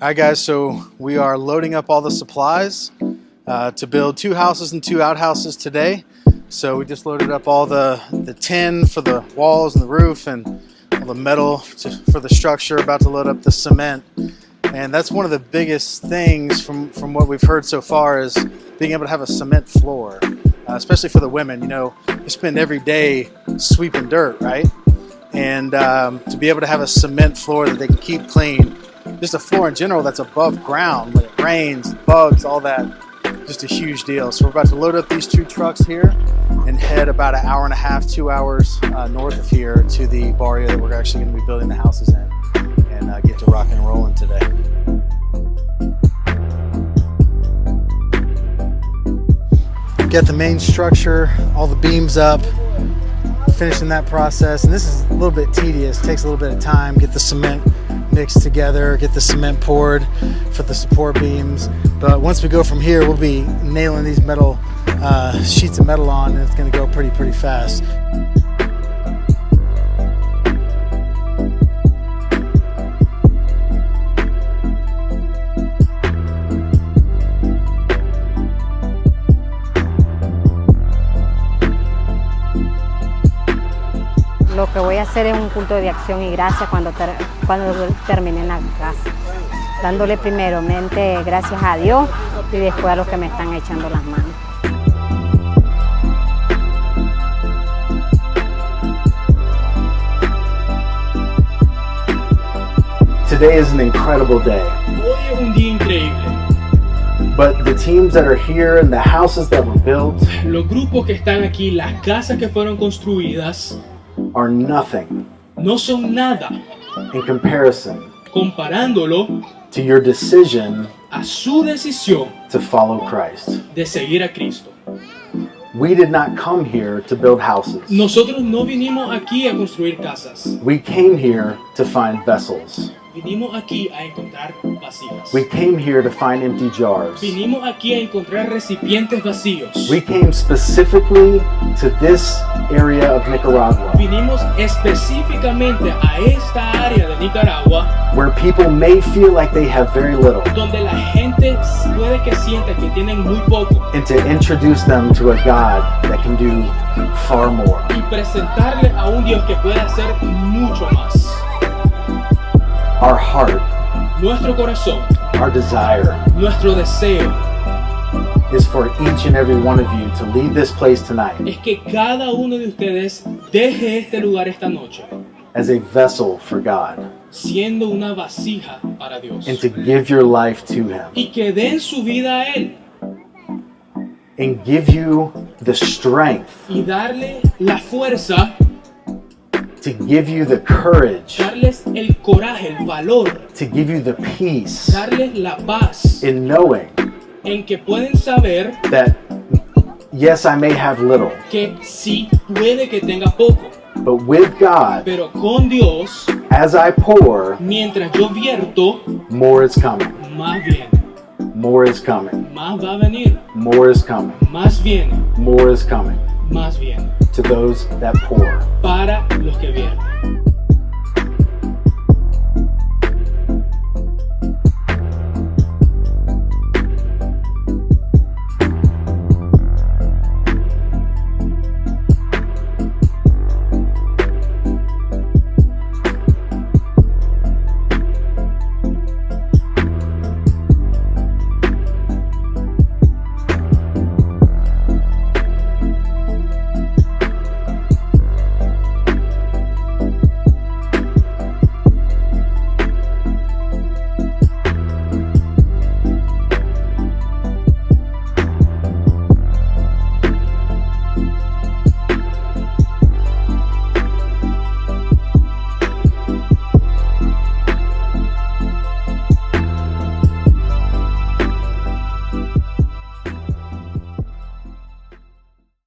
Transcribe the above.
All right, guys, so we are loading up all the supplies to build 2 houses and 2 outhouses today. So we just loaded up all the tin for the walls and the roof and all the metal for the structure, about to load up the cement. And that's one of the biggest things from what we've heard so far is being able to have a cement floor, especially for the women. You know, you spend every day sweeping dirt, right? And to be able to have a cement floor that they can keep clean, just a floor in general that's above ground when it rains, bugs, all that, just a huge deal. So we're about to load up these 2 trucks here and head about an hour and a half, 2 hours north of here to the barrio that we're actually going to be building the houses in, and get to rocking and rolling today. Get the main structure, all the beams up, finishing that process, and this is a little bit tedious, takes a little bit of time, get the cement mixed together, get the cement poured for the support beams. But once we go from here, we'll be nailing these metal sheets of metal on, and it's going to go pretty fast. Lo que voy a hacer es un culto de acción y gracias cuando termine la casa, dándole primeramente gracias a Dios y después a los que me están echando las manos. Today is an incredible day. Hoy es un día increíble. But the teams that are here and the houses that were built, los grupos que están aquí, las casas que fueron construidas, are nothing no son nada in comparison comparándolo to your decision a su decisión to follow Christ. de seguir a Cristo. We did not come here to build houses. Nosotros no vinimos aquí a construir casas. We came here to find vessels. Vinimos aquí a encontrar vasijas. We came here to find empty jars. Vinimos aquí a encontrar recipientes vacíos. We came specifically to this area of Nicaragua, Vinimos específicamente a esta área de Nicaragua, where people may feel like they have very little, donde la gente puede que sienta que tienen muy poco, and to introduce them to a God that can do far more. y presentarle a un Dios que puede hacer mucho más. Our heart, Nuestro corazón, our desire, nuestro deseo is for each and every one of you to leave this place tonight es que cada uno de ustedes deje este lugar esta noche as a vessel for God, siendo una vasija para Dios and to give your life to Him, y que den su vida a Él and give you the strength, y darle la fuerza, to give you the courage, darles el coraje, el valor, to give you the peace darles la paz in knowing en que pueden saber that, yes, I may have little, que sí puede que tenga poco, but with God, pero con Dios, as I pour, mientras yo vierto, more is coming, más viene, more is coming, más va a venir, more is coming, más viene, more is coming más viene, to those that pour. para los que vierten.